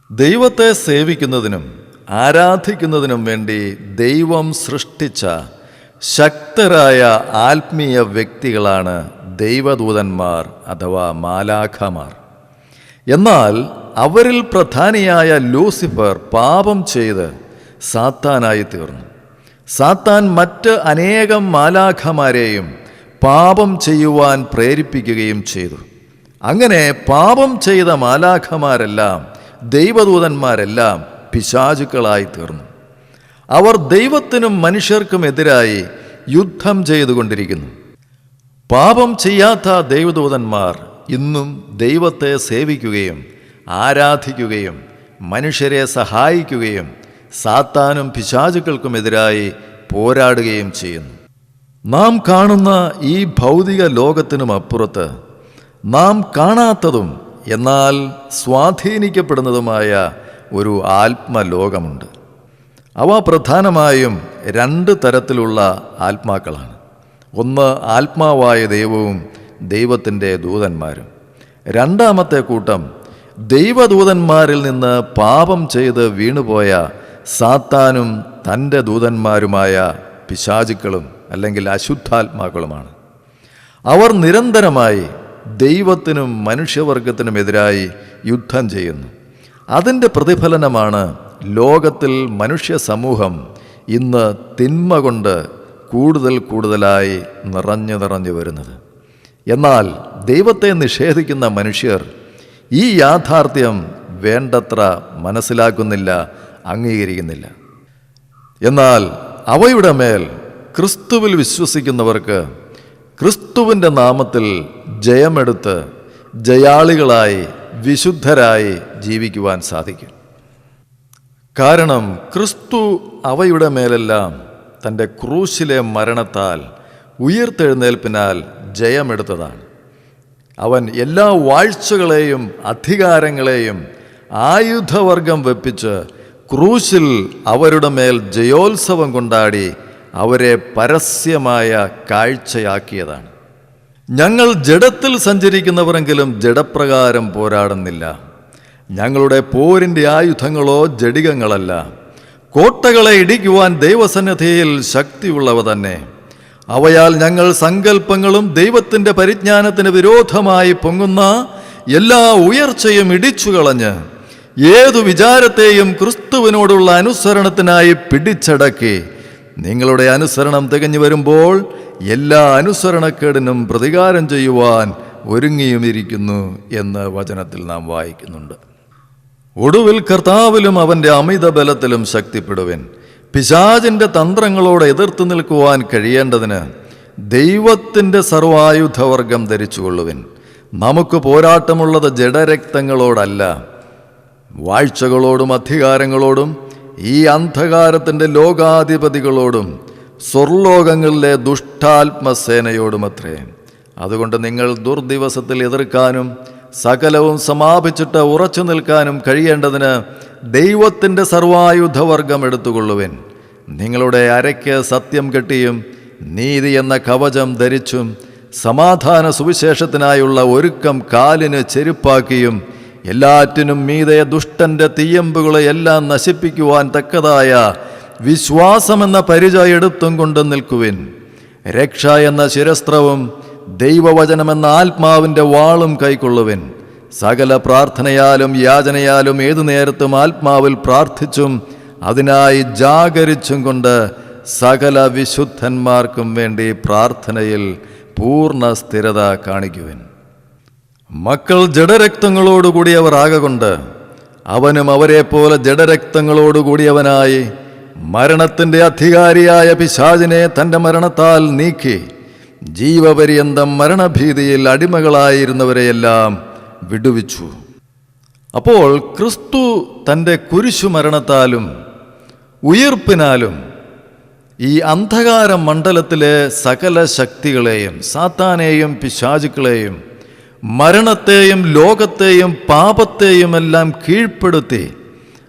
ദൈവത്തെ സേവിക്കുന്നതിനും ആരാധിക്കുന്നതിനും വേണ്ടി ദൈവം സൃഷ്ടിച്ച ശക്തരായ ആത്മീയ വ്യക്തികളാണ് ദൈവദൂതന്മാർ അഥവാ മാലാഖമാർ. എന്നാൽ അവരിൽ പ്രധാനിയായ ലൂസിഫർ പാപം ചെയ്ത് സാത്താനായി തീർന്നു. സാത്താൻ മറ്റ് അനേകം മാലാഖമാരെയും പാപം ചെയ്യുവാൻ പ്രേരിപ്പിക്കുകയും ചെയ്തു. അങ്ങനെ പാപം ചെയ്ത മാലാഖമാരെല്ലാം ദൈവദൂതന്മാരെല്ലാം പിശാചുക്കളായി തീർന്നു. അവർ ദൈവത്തിനും മനുഷ്യർക്കും എതിരായി യുദ്ധം ചെയ്തുകൊണ്ടിരിക്കുന്നു. പാപം ചെയ്യാത്ത ദൈവദൂതന്മാർ ഇന്നും ദൈവത്തെ സേവിക്കുകയും ആരാധിക്കുകയും മനുഷ്യരെ സഹായിക്കുകയും സാത്താനും പിശാചുക്കൾക്കുമെതിരായി പോരാടുകയും ചെയ്യുന്നു. നാം കാണുന്ന ഈ ഭൗതിക ലോകത്തിനും അപ്പുറത്ത് നാം കാണാത്തതും എന്നാൽ സ്വാധീനിക്കപ്പെടുന്നതുമായ ഒരു ആത്മലോകമുണ്ട്. അവ പ്രധാനമായും 2 തരത്തിലുള്ള ആത്മാക്കളാണ്. ഒന്ന് ആത്മാവായ ദൈവവും ദൈവത്തിൻ്റെ ദൂതന്മാരും. രണ്ടാമത്തെ കൂട്ടം ദൈവദൂതന്മാരിൽ നിന്ന് പാപം ചെയ്ത് വീണുപോയ സാത്താനും തൻ്റെ ദൂതന്മാരുമായ പിശാചുക്കളും അല്ലെങ്കിൽ അശുദ്ധാത്മാക്കളുമാണ്. അവർ നിരന്തരമായി ദൈവത്തിനും മനുഷ്യവർഗത്തിനുമെതിരായി യുദ്ധം ചെയ്യുന്നു. അതിൻ്റെ പ്രതിഫലനമാണ് ലോകത്തിൽ മനുഷ്യ സമൂഹം ഇന്ന് തിന്മ കൊണ്ട് കൂടുതലായി നിറഞ്ഞു വരുന്നത്. എന്നാൽ ദൈവത്തെ നിഷേധിക്കുന്ന മനുഷ്യർ ഈ യാഥാർത്ഥ്യം വേണ്ടത്ര മനസ്സിലാക്കുന്നില്ല, അംഗീകരിക്കുന്നില്ല. എന്നാൽ അവയുടെ മേൽ ക്രിസ്തുവിൽ വിശ്വസിക്കുന്നവർക്ക് ക്രിസ്തുവിൻ്റെ നാമത്തിൽ ജയമെടുത്ത് ജയാളികളായി വിശുദ്ധരായി ജീവിക്കുവാൻ സാധിക്കും. കാരണം ക്രിസ്തു അവയുടെ മേലെല്ലാം തൻ്റെ ക്രൂശിലെ മരണത്താൽ ഉയിർത്തെഴുന്നേൽപ്പിനാൽ ജയമെടുത്തതാണ്. അവൻ എല്ലാ വാഴ്ചകളെയും അധികാരങ്ങളെയും ആയുധവർഗം വെപ്പിച്ച് ക്രൂശിൽ അവരുടെ മേൽ ജയോത്സവം കൊണ്ടാടി അവരെ പരസ്യമായ കാഴ്ചയാക്കിയതാണ്. ഞങ്ങൾ ജഡത്തിൽ സഞ്ചരിക്കുന്നവരെങ്കിലും ജഡപ്രകാരം പോരാടുന്നില്ല. ഞങ്ങളുടെ പോരിൻ്റെ ആയുധങ്ങളോ ജഡികങ്ങളല്ല, കോട്ടകളെ ഇടിക്കുവാൻ ദൈവസന്നിധിയിൽ ശക്തിയുള്ളവ തന്നെ. അവയാൽ ഞങ്ങൾ സങ്കല്പങ്ങളും ദൈവത്തിൻ്റെ പരിജ്ഞാനത്തിന് വിരോധമായി പൊങ്ങുന്ന എല്ലാ ഉയർച്ചയും ഇടിച്ചുകളഞ്ഞ് ഏതു വിചാരത്തെയും ക്രിസ്തുവിനോടുള്ള അനുസരണത്തിനായി പിടിച്ചടക്കി നിങ്ങളുടെ അനുസരണം തികഞ്ഞു വരുമ്പോൾ എല്ലാ അനുസരണക്കേടിനും പ്രതികാരം ചെയ്യുവാൻ ഒരുങ്ങിയുമിരിക്കുന്നു എന്ന് വചനത്തിൽ നാം വായിക്കുന്നുണ്ട്. ഒടുവിൽ കർത്താവിലും അവൻ്റെ അമിത ബലത്തിലും ശക്തിപ്പെടുവിൻ. പിശാചിൻ്റെ തന്ത്രങ്ങളോട് എതിർത്ത് നിൽക്കുവാൻ കഴിയേണ്ടതിന് ദൈവത്തിൻ്റെ സർവായുധവർഗം ധരിച്ചുകൊള്ളുവിൻ. നമുക്ക് പോരാട്ടമുള്ളത് ജഡരക്തങ്ങളോടല്ല, വാഴ്ചകളോടും അധികാരങ്ങളോടും ഈ അന്ധകാരത്തിൻ്റെ ലോകാധിപതികളോടും സ്വർലോകങ്ങളിലെ ദുഷ്ടാത്മസേനയോടുമത്രേ. അതുകൊണ്ട് നിങ്ങൾ ദുർദിവസത്തിൽ എതിർക്കാനും സകലവും സമാപിച്ചിട്ട് ഉറച്ചു നിൽക്കാനും കഴിയേണ്ടതിന് ദൈവത്തിൻ്റെ സർവായുധവർഗം എടുത്തുകൊള്ളുവിൻ. നിങ്ങളുടെ അരയ്ക്ക് സത്യം കെട്ടിയും നീതി എന്ന കവചം ധരിച്ചും സമാധാന സുവിശേഷത്തിനായുള്ള ഒരുക്കം കാലിന് ചെരുപ്പാക്കിയും എല്ലാറ്റിനും മീതെ ദുഷ്ടൻ്റെ തീയമ്പുകളെ എല്ലാം നശിപ്പിക്കുവാൻ തക്കതായ വിശ്വാസമെന്ന പരിച എടുത്തും കൊണ്ട് നിൽക്കുവിൻ. രക്ഷ എന്ന ശിരസ്ത്രവും ദൈവവചനമെന്ന ആത്മാവിൻ്റെ വാളും കൈക്കൊള്ളുവിൻ. സകല പ്രാർത്ഥനയാലും യാചനയാലും ഏതു നേരത്തും ആത്മാവിൽ പ്രാർത്ഥിച്ചും അതിനായി ജാഗരിച്ചും കൊണ്ട് സകല വിശുദ്ധന്മാർക്കും വേണ്ടി പ്രാർത്ഥനയിൽ പൂർണ്ണ സ്ഥിരത കാണിക്കുവിൻ. മക്കൾ ജഡരക്തങ്ങളോടുകൂടിയവർ ആകൊണ്ട് അവനും അവരെപ്പോലെ ജഡരക്തങ്ങളോടുകൂടിയവനായി മരണത്തിൻ്റെ അധികാരിയായ പിശാചിനെ തൻ്റെ മരണത്താൽ നീക്കി ജീവപര്യന്തം മരണഭീതിയിൽ അടിമകളായിരുന്നവരെയെല്ലാം വിടുവിച്ചു. അപ്പോൾ ക്രിസ്തു തൻ്റെ കുരിശുമരണത്താലും ഉയിർപ്പിനാലും ഈ അന്ധകാര മണ്ഡലത്തിലെ സകല ശക്തികളെയും സാത്താനെയും പിശാചുക്കളെയും മരണത്തെയും ലോകത്തെയും പാപത്തെയുമെല്ലാം കീഴ്പ്പെടുത്തി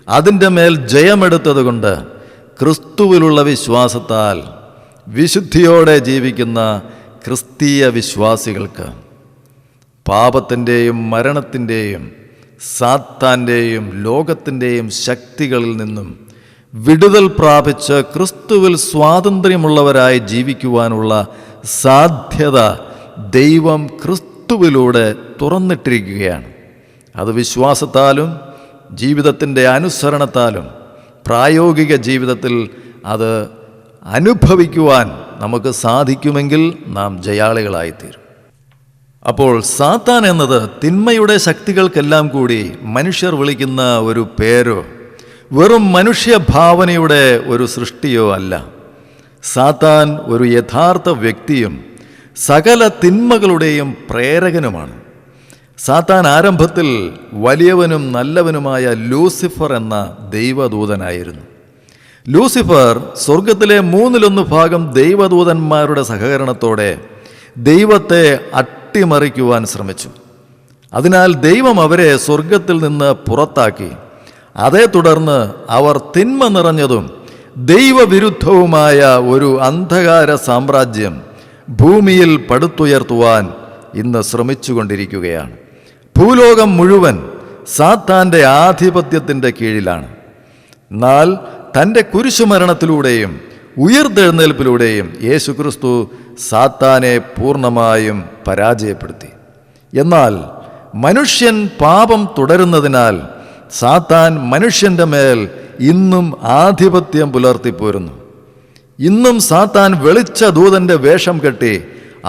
അതിൻ്റെ മേൽ ജയമെടുത്തതുകൊണ്ട് ക്രിസ്തുവിലുള്ള വിശ്വാസത്താൽ വിശുദ്ധിയോടെ ജീവിക്കുന്ന ക്രിസ്തീയ വിശ്വാസികൾക്ക് പാപത്തിൻ്റെയും മരണത്തിൻ്റെയും സാത്താൻ്റെയും ലോകത്തിൻ്റെയും ശക്തികളിൽ നിന്നും വിടുതൽ പ്രാപിച്ച് ക്രിസ്തുവിൽ സ്വാതന്ത്ര്യമുള്ളവരായി ജീവിക്കുവാനുള്ള സാധ്യത ദൈവം ക്രിസ്തുവിലൂടെ തുറന്നിട്ടിരിക്കുകയാണ്. അത് വിശ്വാസത്താലും ജീവിതത്തിൻ്റെ അനുസരണത്താലും പ്രായോഗിക ജീവിതത്തിൽ അത് അനുഭവിക്കുവാൻ നമുക്ക് സാധിക്കുമെങ്കിൽ നാം ജയാളികളായിത്തീരും. അപ്പോൾ സാത്താൻ എന്നത് തിന്മയുടെ ശക്തികൾക്കെല്ലാം കൂടി മനുഷ്യർ വിളിക്കുന്ന ഒരു പേരോ വെറും മനുഷ്യഭാവനയുടെ ഒരു സൃഷ്ടിയോ അല്ല. സാത്താൻ ഒരു യഥാർത്ഥ വ്യക്തിയും സകല തിന്മകളുടെയും പ്രേരകനുമാണ്. സാത്താൻ ആരംഭത്തിൽ വലിയവനും നല്ലവനുമായ ലൂസിഫർ എന്ന ദൈവദൂതനായിരുന്നു. ലൂസിഫർ സ്വർഗത്തിലെ 1/3 ദൈവദൂതന്മാരുടെ സഹകരണത്തോടെ ദൈവത്തെ അട്ടിമറിക്കുവാൻ ശ്രമിച്ചു. അതിനാൽ ദൈവം അവരെ സ്വർഗത്തിൽ നിന്ന് പുറത്താക്കി. അതേ തുടർന്ന് അവർ തിന്മ നിറഞ്ഞതും ദൈവവിരുദ്ധവുമായ ഒരു അന്ധകാര സാമ്രാജ്യം ഭൂമിയിൽ പടുത്തുയർത്തുവാൻ ഇന്ന് ശ്രമിച്ചുകൊണ്ടിരിക്കുകയാണ്. ഭൂലോകം മുഴുവൻ സാത്താൻ്റെ ആധിപത്യത്തിൻ്റെ കീഴിലാണ്. എന്നാൽ തൻ്റെ കുരിശുമരണത്തിലൂടെയും ഉയിർത്തെഴുന്നേൽപ്പിലൂടെയും യേശുക്രിസ്തു സാത്താനെ പൂർണ്ണമായും പരാജയപ്പെടുത്തി. എന്നാൽ മനുഷ്യൻ പാപം തുടരുന്നതിനാൽ സാത്താൻ മനുഷ്യൻ്റെ മേൽ ഇന്നും ആധിപത്യം പുലർത്തിപ്പോരുന്നു. ഇന്നും സാത്താൻ വെളിച്ച ദൂതൻ്റെ വേഷം കെട്ടി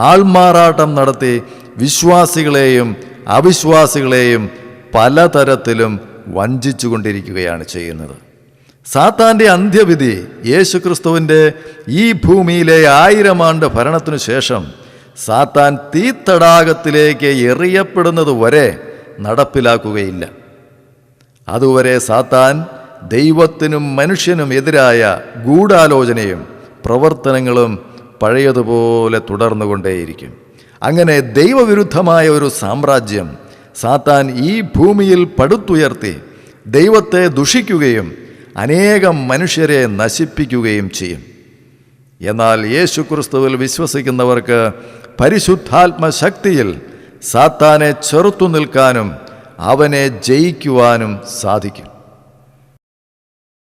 ആൾമാറാട്ടം നടത്തി വിശ്വാസികളെയും അവിശ്വാസികളെയും പലതരത്തിലും വഞ്ചിച്ചു കൊണ്ടിരിക്കുകയാണ് ചെയ്യുന്നത്. സാത്താൻ്റെ അന്ത്യവിധി യേശുക്രിസ്തുവിൻ്റെ ഈ ഭൂമിയിലെ 1000 ആണ്ട് ഭരണത്തിനു ശേഷം സാത്താൻ തീത്തടാകത്തിലേക്ക് എറിയപ്പെടുന്നത് വരെ നടപ്പിലാക്കുകയില്ല. അതുവരെ സാത്താൻ ദൈവത്തിനും മനുഷ്യനും എതിരായ ഗൂഢാലോചനയും പ്രവർത്തനങ്ങളും പഴയതുപോലെ തുടർന്നുകൊണ്ടേയിരിക്കും. അങ്ങനെ ദൈവവിരുദ്ധമായ ഒരു സാമ്രാജ്യം സാത്താൻ ഈ ഭൂമിയിൽ പടുത്തുയർത്തി ദൈവത്തെ ദുഷിക്കുകയും അനേകം മനുഷ്യരെ നശിപ്പിക്കുകയും ചെയ്യും. എന്നാൽ യേശുക്രിസ്തുവിൽ വിശ്വസിക്കുന്നവർക്ക് പരിശുദ്ധാത്മശക്തിയിൽ സാത്താനെ ചെറുത്തു നിൽക്കാനും അവനെ ജയിക്കുവാനും സാധിക്കും.